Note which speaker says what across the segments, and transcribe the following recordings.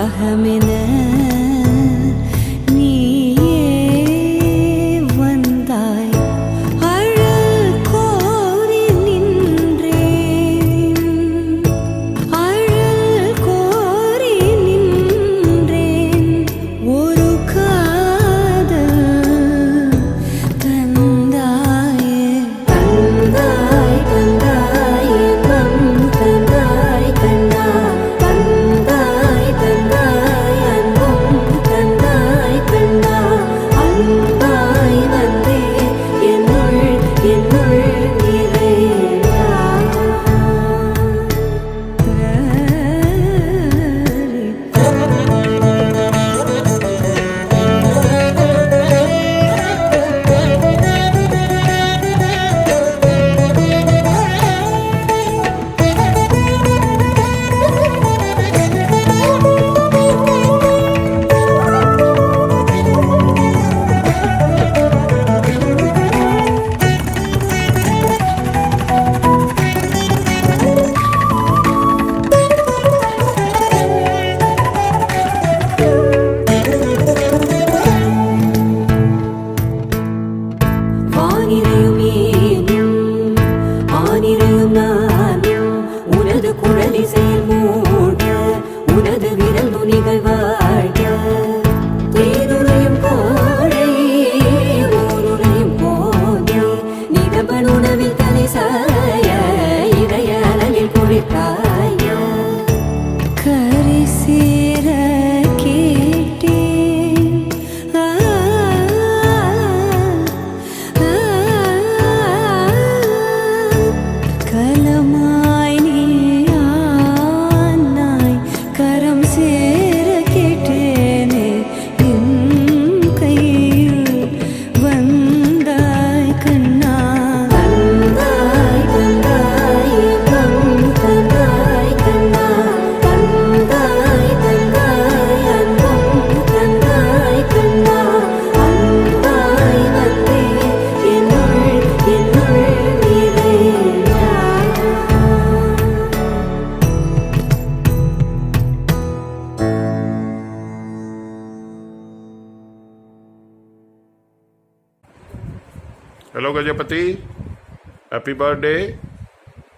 Speaker 1: அகமென நீயே வந்தாய். அழல் கோரி நின்றேன், அழல் கோரி நின்றேன். ஒரு காதல் தந்தாயே, தந்தாய் தந்தாய் இன்பம் தந்தாய் கண்ணா, தந்தாய் தந்தாய் அன்பும் தந்தாய் கண்ணா. அன்பாய் வந்தே என்னுள் என்னுள் நிறைந்தாய். வானிலையும் ஏனும் ஆனிலையும் நானும் உனது குழலிசையில் மூழ்க, உனது விரல் நுனிகள் வாழ்க. தேனுரையும் கோடை ஊருரையும் போதே, நிகமன் உணவில் தலை சாய இதய அனலில் குளிர்காய. கரை சேர கேட்டேன், கலமாய் நீயானாய். கரம் சேர கேட்டேனே, என் கையில் வந்தாய் கண்ணா. தந்தாய் தந்தாய் இன்பம் தந்தாய் கண்ணா, தந்தாய் தந்தாய் அன்பும் தந்தாய் கண்ணா. அன்பாய் வந்தே என்னுள் என்னுள் நிறைந்தாய்.
Speaker 2: Hello Gajapati, happy birthday.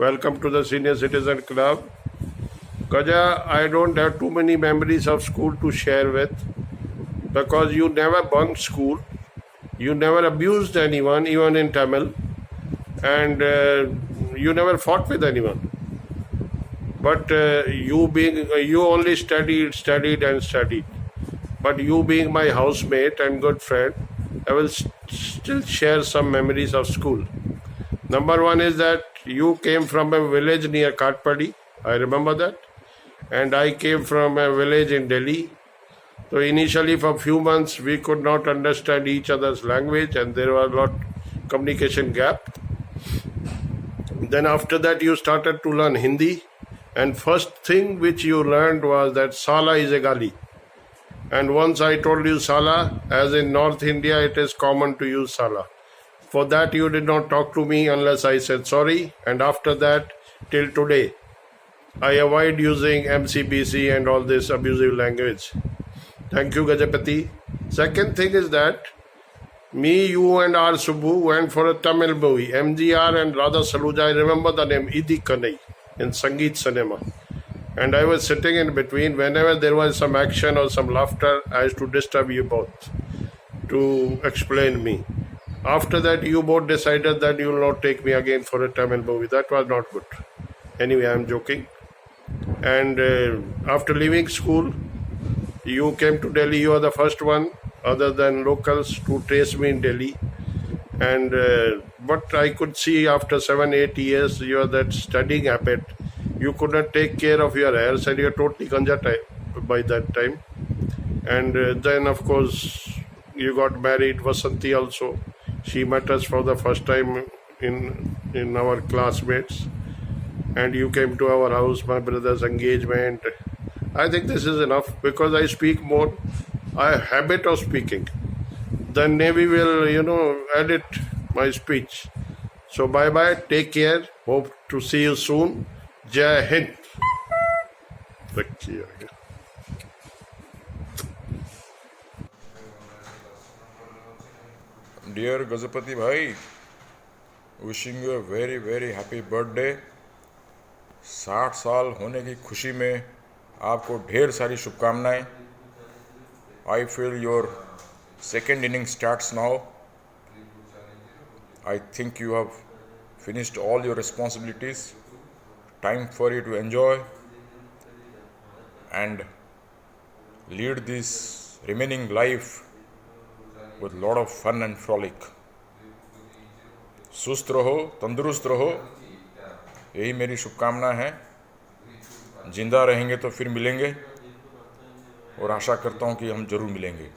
Speaker 2: Welcome to the Senior Citizen Club. Gaja, I don't have too many memories of school to share with, because you never bunked school, you never abused anyone, even in Tamil, and you never fought with anyone. But you only studied and studied. But you being my housemate and good friend, I will still share some memories of school. Number one is that you came from a village near Katpadi. I remember that. And I came from a village in Delhi. So initially for few months we could not understand each other's language, and there was a lot communication gap. Then after that you started to learn Hindi, and first thing which you learned was that Sala is a gali. And once I told you Sala, as in North India it is common to use Sala. For that you did not talk to me unless I said sorry, and after that till today I avoid using MCBC and all this abusive language. Thank you Gajapati. Second thing is that me, you and R. Subbu went for a Tamil movie, MGR and Radha Saluja. I remember the name, Idi Kanai, in Sangeet Cinema. And I was sitting in between. Whenever there was some action or some laughter, I used to disturb you both to explain me. After that, you both decided that you will not take me again for a Tamil movie. That was not good. Anyway, I am joking. And after leaving school, you came to Delhi. You are the first one, other than locals, to trace me in Delhi. And but I could see after 7-8 years, you are that studying habit. You could not take care of your hairs, and you are totally ganja by that time. And then, of course, you got married. Vasanti also. She met us for the first time in our classmates. And you came to our house, my brother's engagement. I think this is enough, because I speak more. I have a habit of speaking. Then Navy will, edit my speech. So bye-bye. Take care. Hope to see you soon. Jai Hind.
Speaker 3: Dear Gazapati Bhai, wishing you a very very happy birthday. 60 साल होने की खुशी में आपको ढेर सारी शुभकामनाएं. I feel your second inning starts now. I think you have finished all your responsibilities. Time for you to enjoy and lead this remaining life with a lot of fun and frolic. सुस्त रहो, तंदुरुस्त रहो, यही मेरी शुभकामना है. जिंदा रहेंगे तो फिर मिलेंगे और आशा करता हूं कि हम जरूर मिलेंगे.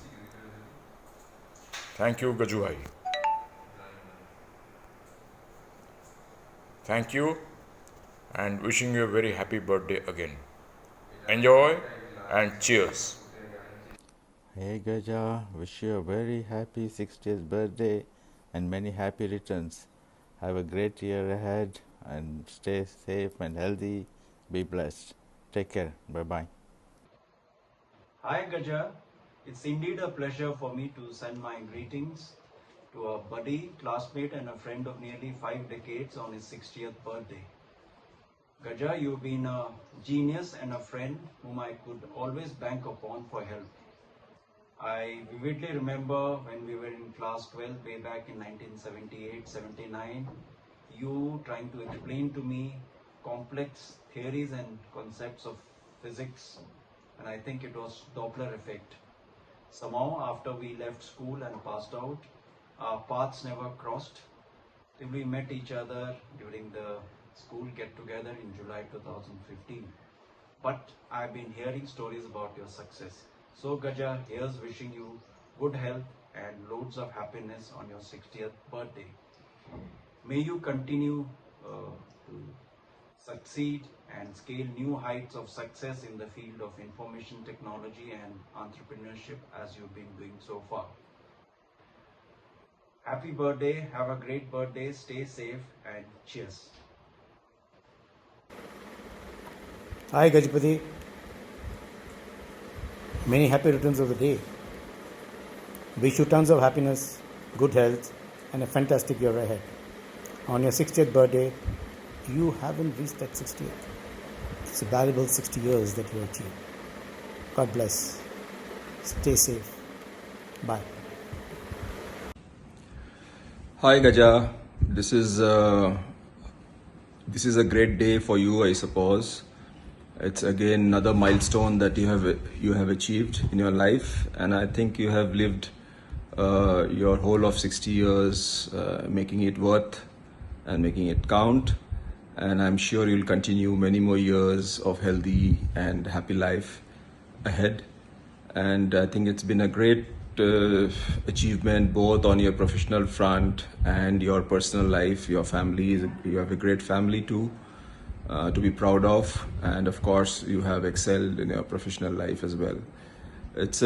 Speaker 3: थैंक यू गजू भाई. Thank you and wishing you a very happy birthday again. Enjoy and cheers.
Speaker 4: Hey Gaja, wish you a very happy 60th birthday and many happy returns. Have a great year ahead and stay safe and healthy. Be blessed. Take care. Bye bye.
Speaker 5: Hi Gaja, it's indeed a pleasure for me to send my greetings to a buddy, classmate and a friend of nearly 5 decades on his 60th birthday. Gaja, you've been a genius and a friend whom I could always bank upon for help. I vividly remember when we were in class 12 way back in 1978-79, you trying to explain to me complex theories and concepts of physics, and I think it was Doppler effect. Somehow after we left school and passed out, our paths never crossed till we met each other during the school get together in July 2015. But I've been hearing stories about your success. So Gaja, here's wishing you good health and loads of happiness on your 60th birthday. May you continue to succeed and scale new heights of success in the field of information technology and entrepreneurship as you've been doing so far. Happy birthday, have a great birthday, stay safe and cheers.
Speaker 6: Hi Gajapati, many happy returns of the day. Wish you tons of happiness, good health and a fantastic year ahead. On your 60th birthday, you haven't reached that 60th. It's a valuable 60 years that you achieved. God bless. Stay safe. Bye.
Speaker 7: Hi Gaja, this is a great day for you, I suppose. It's again another milestone that you have achieved in your life, and I think you have lived your whole of 60 years, making it worth and making it count. And I'm sure you'll continue many more years of healthy and happy life ahead. And I think it's been a great achievement both on your professional front and your personal life, your family. You have a great family too, to be proud of, and of course you have excelled in your professional life as well. It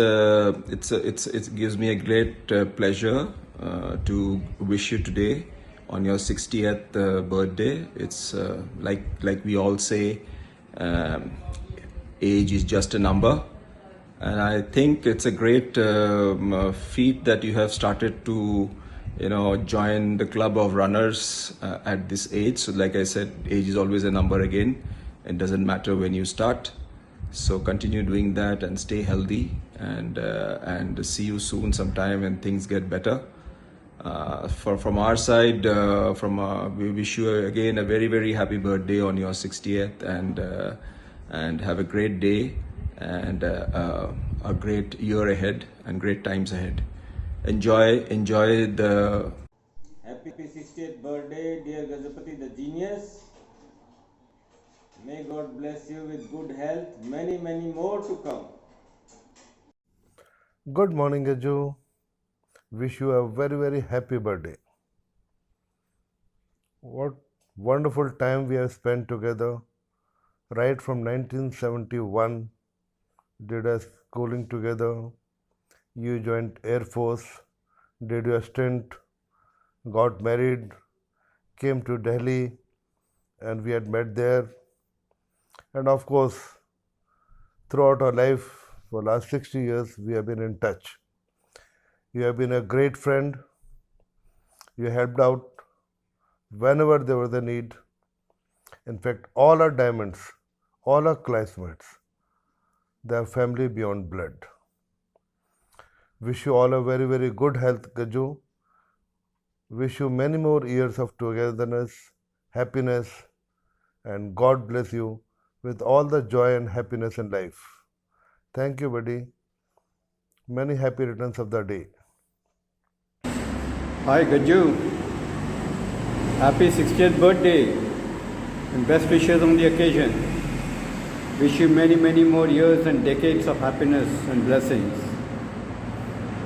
Speaker 7: gives me a great pleasure to wish you today on your 60th birthday. It's like we all say, age is just a number. And I think it's a great feat that you have started to, join the club of runners at this age. So like I said, age is always a number again. It doesn't matter when you start. So continue doing that and stay healthy, and see you soon sometime when things get better. From our side, we wish you again a very, very happy birthday on your 60th, and have a great day and a great year ahead and great times ahead. Enjoy the
Speaker 8: Happy 60th birthday, dear Gajapati the genius. May God bless you with good health, many, many more to come.
Speaker 9: Good morning, Gaju. Wish you a very, very happy birthday. What wonderful time we have spent together, right from 1971. Did our schooling together. You joined Air Force, did your stint, got married, came to Delhi, and we had met there. And of course, throughout our life, for last 60 years, we have been in touch. You have been a great friend, You helped out whenever there was a need. In fact, all our diamonds, all our classmates, they are family beyond blood. Wish you all a very, very good health, Gaju. Wish you many more years of togetherness, happiness, and God bless you with all the joy and happiness in life. Thank you, buddy. Many happy returns of the day.
Speaker 10: Hi Gaju, happy 60th birthday and best wishes on the occasion. Wish you many, many more years and decades of happiness and blessings.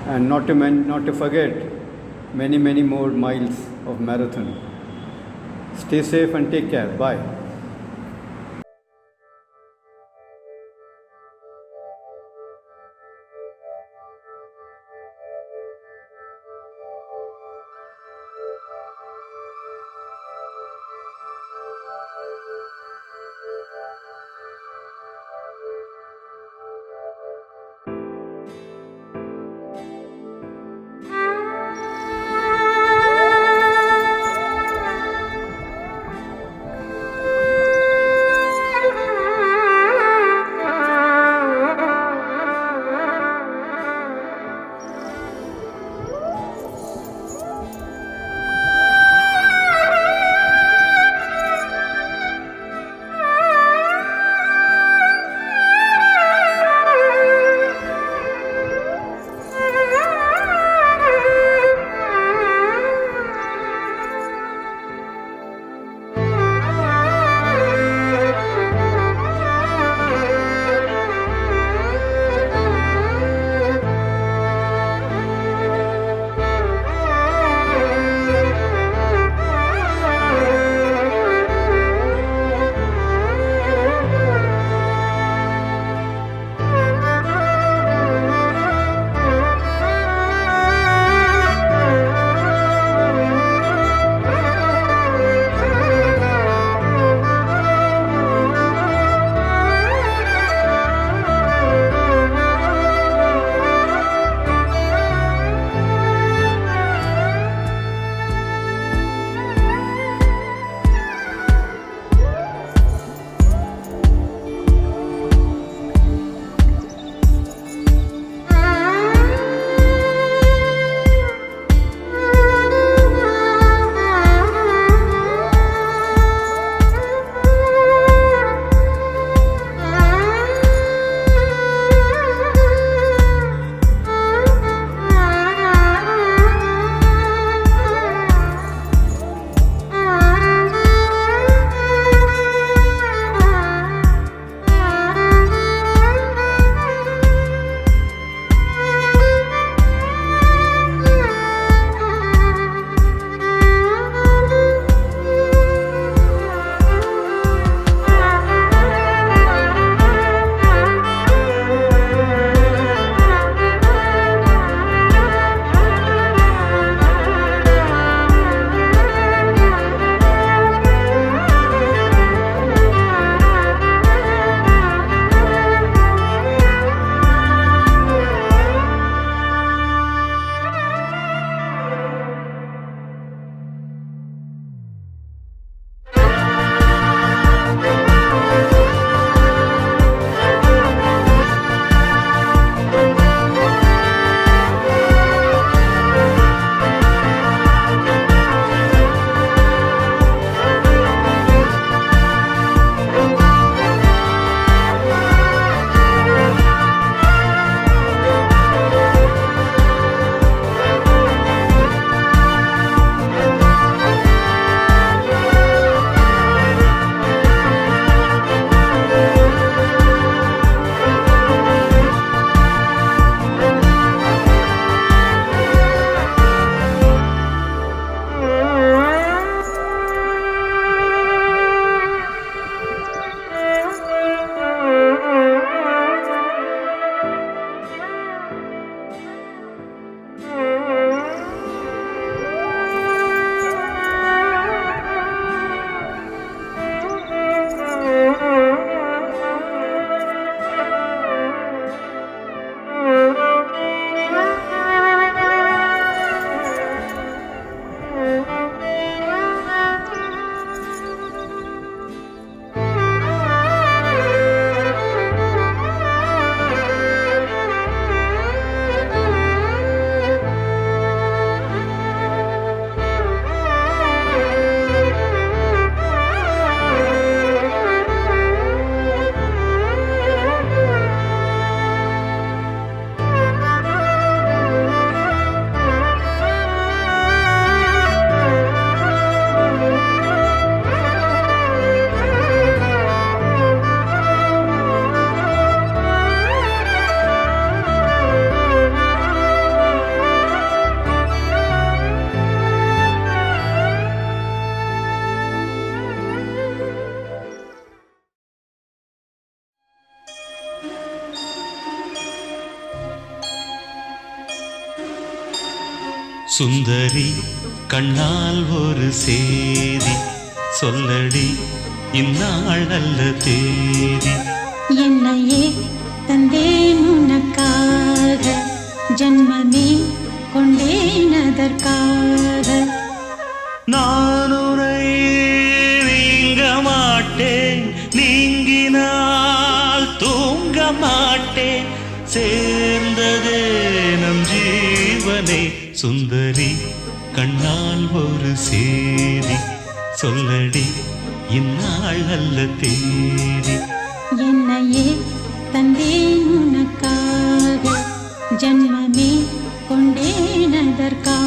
Speaker 10: And not to forget, many, many more miles of marathon. Stay safe and take care. Bye.
Speaker 11: சுந்தரி கண்ணால் ஒரு சேதி சொல்லடி இந்நாள் நல்ல தேதி.
Speaker 1: என்னையே தந்தேன் உனக்காக, ஜன்மமே கொண்டேன் அதற்காக.
Speaker 11: நான் உன்னை நீங்க மாட்டேன், நீங்கினால் தூங்க மாட்டேன், சேர்ந்ததே நம் ஜீவனே. சுந்தரி கண்ணால் ஒரு சேதி சொல்லடி இந்நாள் நல்ல தேதி.
Speaker 1: என்னையே தந்தேன் உனக்காக, ஜன்மமே கொண்டேன் அதற்காக.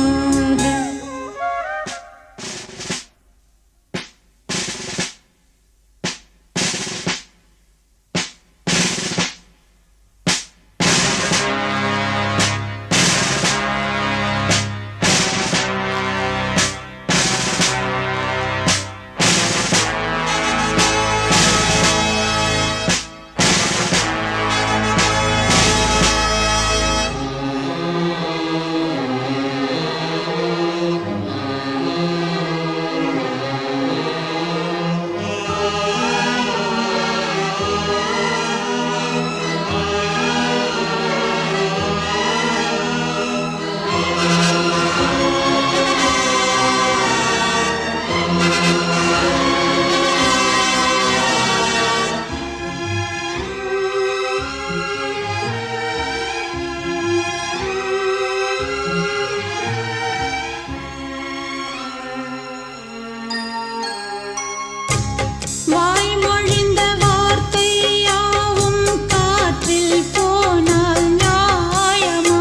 Speaker 1: வாய்மொழிந்த வார்த்தை யாவும் காற்றில் போனால் நியாயமா?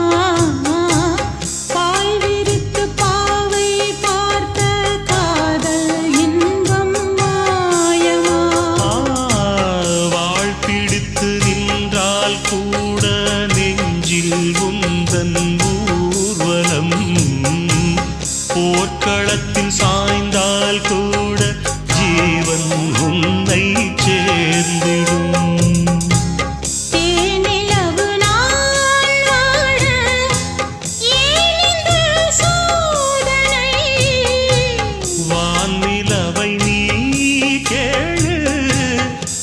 Speaker 1: பாய் விரித்து பாவை பார்த்த காதல் இன்பம் மாயமா?
Speaker 11: வாழ் பிடித்து நின்றால் கூட நெஞ்சில் உந்தன் ஊர்வலம், போர்க்களத்தில் சாய்ந்தால் கூட ஜீவன் உன்னை சேர்ந்திடும்.
Speaker 1: தேனிலவு நான் வாழ ஏன் இந்த சோதனை?
Speaker 11: வான்நிலவை நீ கேளு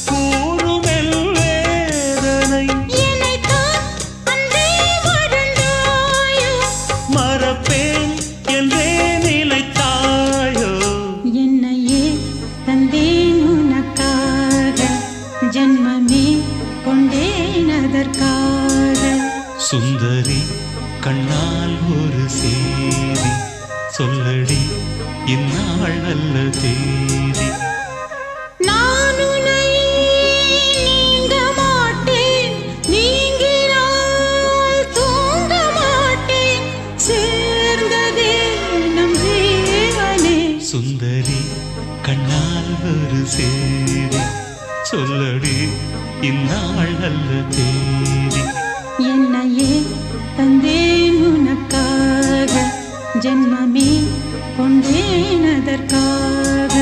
Speaker 11: கூறுமெல் வேதனை.
Speaker 1: என்னைத்தான் அன்றே மறந்தாயோ?
Speaker 11: மறப்பேன் என்றே நினைத்தாயோ?
Speaker 1: என்னையே தந்தேன் உனக்காக, ஜன்மமே கொண்டேன் அதற்காக.
Speaker 11: சுந்தரி கண்ணால் ஒரு சேதி சொல்லடி இந்நாள் நல்ல தேதி.
Speaker 1: நான் உன்னை நீங்க மாட்டேன், நீங்கினால் தூங்க மாட்டேன், சேர்ந்ததே நம் ஜீவனே.
Speaker 11: சுந்தரி கண்ணால் ஒரு சேதி சொல்லடி இந்நாள் நல்ல தேதி.
Speaker 1: என்னையே தந்தேன் உனக்காக, ஜன்மமே கொண்டேன் அதற்காக.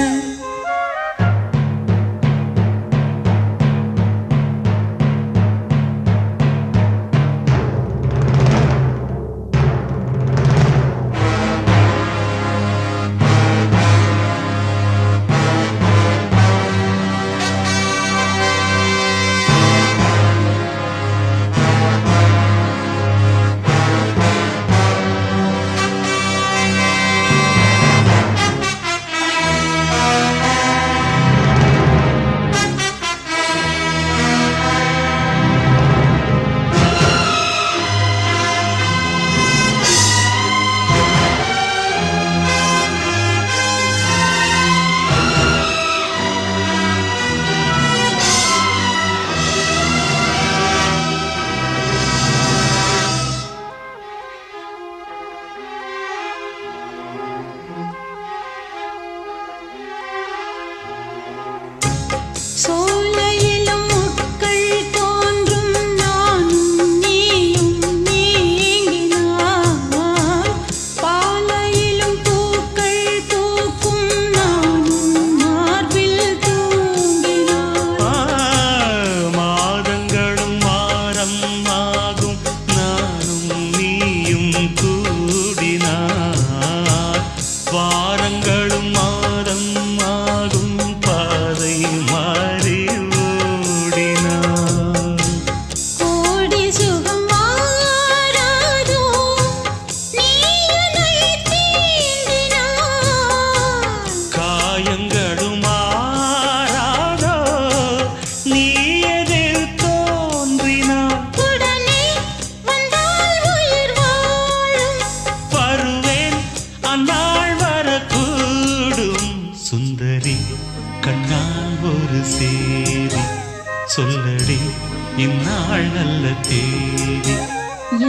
Speaker 11: இந்நாள் நல்ல தேதி.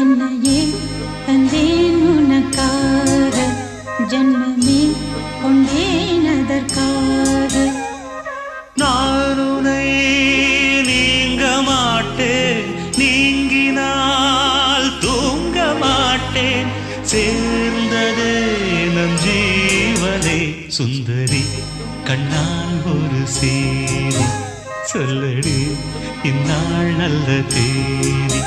Speaker 1: என்னையே தந்தேன் உனக்காக, ஜன்மமே கொண்டேன் அதற்காக.
Speaker 11: நான் உன்னை நீங்க மாட்டேன், நீங்கினால் தூங்க மாட்டேன், சேர்ந்ததே நம் ஜீவனே. சுந்தரி கண்ணால் ஒரு சேரி, சொல்லடி இந்நாள் நல்ல தேதி.